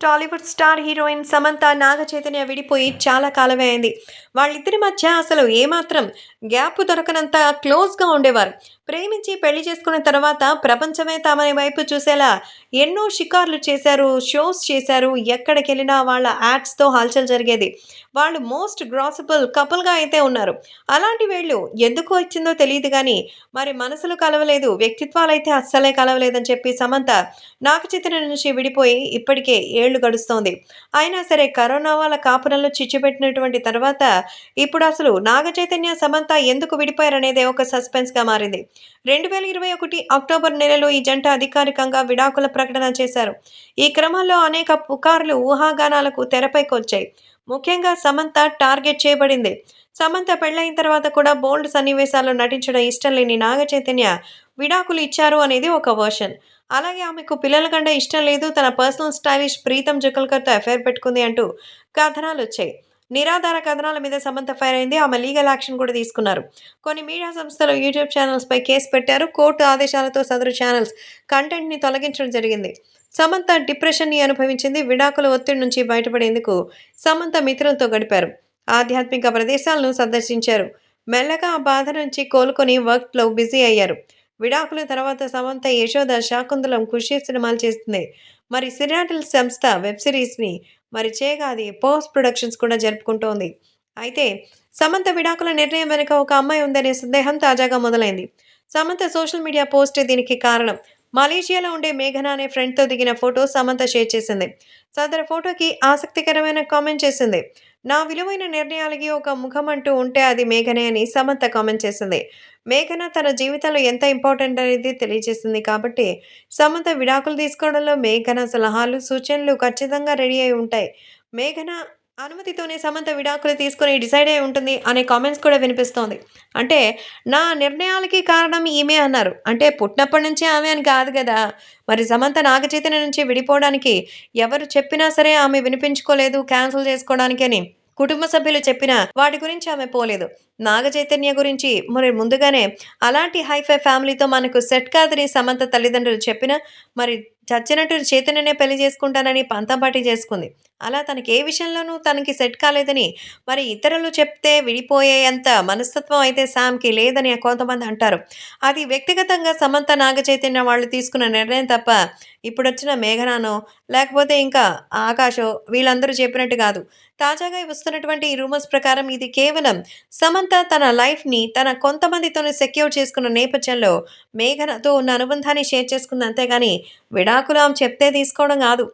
Tollywood star heroine Samantha Naga Chaitanya విడిపోయి చాలా కాలమే అయింది. వాళ్ళిద్దరి మధ్య అసలు ఏమాత్రం గ్యాప్ దొరకనంత క్లోజ్‌గా ఉండేవారు. ప్రేమించి పెళ్లి చేసుకున్న తర్వాత ప్రపంచమే తమ వైపు చూసేలా ఎన్నో షికార్లు చేశారు, షోస్ చేశారు. ఎక్కడికెళ్ళినా వాళ్ళ యాడ్స్‌తో హల్చల్ జరిగేది. వాళ్ళు మోస్ట్ గ్రాసిబుల్ కపుల్‌గా అయితే ఉన్నారు. అలాంటి వీళ్ళు ఎందుకు వచ్చిందో తెలీదు గానీ, మరి మనసులు కలవలేదు, వ్యక్తిత్వాలైతే అస్సలే కలవలేదని చెప్పి సమంత నాగ చైతన్య నుంచి విడిపోయి ఇప్పటికే ఏళ్లు గడుస్తోంది. అయినా సరే కరోనా వల్ల కాపురంలో చిచ్చుపెట్టినటువంటి తర్వాత ఇప్పుడు అసలు నాగ చైతన్య, సమంత ఎందుకు విడిపోయారనేదే ఒక సస్పెన్స్‌గా మారింది. 2021 అక్టోబర్ నెలలో ఈ జంట అధికారికంగా విడాకుల ప్రకటన చేశారు. ఈ క్రమంలో అనేక పుకార్లు, ఊహాగానాలకు తెరపైకొచ్చాయి. ముఖ్యంగా సమంత టార్గెట్ చేయబడింది. సమంత పెళ్లయిన తర్వాత కూడా బోల్డ్ సన్నివేశాల్లో నటించడం ఇష్టం లేని నాగ చైతన్య విడాకులు ఇచ్చారు అనేది ఒక వర్షన్. అలాగే ఆమెకు పిల్లల కంటే ఇష్టం లేదు. తన పర్సనల్ స్టైలిష్ ప్రీతం జుకల్కర్‌తో అఫైర్ పెట్టుకుంది అంటూ కథనాలొచ్చాయి. నిరాధార కథనాల మీద సమంత ఫైర్ అయింది. ఆమె లీగల్ యాక్షన్ కూడా తీసుకున్నారు. కొన్ని మీడియా సంస్థలు, యూట్యూబ్ ఛానల్స్‌పై కేసు పెట్టారు. కోర్టు ఆదేశాలతో సదరు ఛానల్స్ కంటెంట్‌ని తొలగించడం జరిగింది. సమంత డిప్రెషన్‌ని అనుభవించింది. విడాకుల ఒత్తిడి నుంచి బయటపడేందుకు సమంత మిత్రులతో గడిపారు. ఆధ్యాత్మిక ప్రదేశాలను సందర్శించారు. మెల్లగా ఆ బాధ నుంచి కోలుకొని వర్క్‌లో బిజీ అయ్యారు. విడాకుల తర్వాత సమంత 'యశోద', 'శాకుంతలం', 'ఖుషి' సినిమాలు చేస్తుంది. మరి 'సినాటిల్' సంస్థ వెబ్ సిరీస్‌ని మరి చేయగా అది పోస్ట్ ప్రొడక్షన్స్ కూడా జరుపుకుంటోంది. అయితే సమంత విడాకుల నిర్ణయం వెనుక ఒక అమ్మాయి ఉందనే సందేహం తాజాగా మొదలైంది. సమంత సోషల్ మీడియా పోస్టే దీనికి కారణం. మలేషియాలో ఉండే మేఘన అనే ఫ్రెండ్‌తో దిగిన ఫోటో సమంత షేర్ చేసింది. సదరు ఫోటోకి ఆసక్తికరమైన కామెంట్ చేసింది. నా విలువైన నిర్ణయాలకి ఒక ముఖం అంటూ ఉంటే అది మేఘనే అని సమంత కామెంట్ చేసింది. మేఘన తన జీవితంలో ఎంత ఇంపార్టెంట్ అనేది తెలియజేసింది కాబట్టి సమంత విడాకులు తీసుకోవడంలో మేఘన సలహాలు, సూచనలు ఖచ్చితంగా రెడీ అయి ఉంటాయి. మేఘన అనుమతితోనే సమంత విడాకులు తీసుకొని డిసైడ్ అయి ఉంటుంది అనే కామెంట్స్ కూడా వినిపిస్తోంది. అంటే నా నిర్ణయాలకి కారణం ఈమె అన్నారు. అంటే పుట్టినప్పటి నుంచి ఆమె అని కాదు గదా! మరి సమంత నాగ చైతన్య నుంచి విడిపోవడానికి ఎవరు చెప్పినా సరే ఆమె వినిపించుకోలేదు క్యాన్సిల్ చేసుకోవడానికి అని. కుటుంబ సభ్యులు చెప్పినా వాటి గురించి ఆమె పోలేదు. నాగ చైతన్య గురించి మరి ముందుగానే అలాంటి హైఫై ఫ్యామిలీతో మనకు సెట్ కాదని సమంత తల్లిదండ్రులు చెప్పినా మరి చచ్చినట్టు చైతన్యనే పెళ్లి చేసుకుంటానని పంతం చేసుకుంది. అలా తనకి ఏ విషయంలోనూ తనకి సెట్ కాలేదని మరి ఇతరులు చెప్తే విడిపోయేంత మనస్తత్వం అయితే శామ్‌కి లేదని కొంతమంది అంటారు. అది వ్యక్తిగతంగా సమంత, నాగ చైతన్య వాళ్ళు తీసుకున్న నిర్ణయం తప్ప ఇప్పుడొచ్చిన మేఘనానో లేకపోతే ఇంకా ఆకాషో వీళ్ళందరూ చెప్పినట్టు కాదు. తాజాగా వస్తున్నటువంటి ఈ రూమర్స్ ప్రకారం ఇది కేవలం సమంత తన లైఫ్‌ని తన కొంతమందితోనే సెక్యూర్ చేసుకున్న నేపథ్యంలో మేఘనతో ఉన్న అనుబంధాన్ని షేర్ చేసుకుంది అంతేగాని విడాకులు ఆమె చెప్తే తీసుకోవడం కాదు.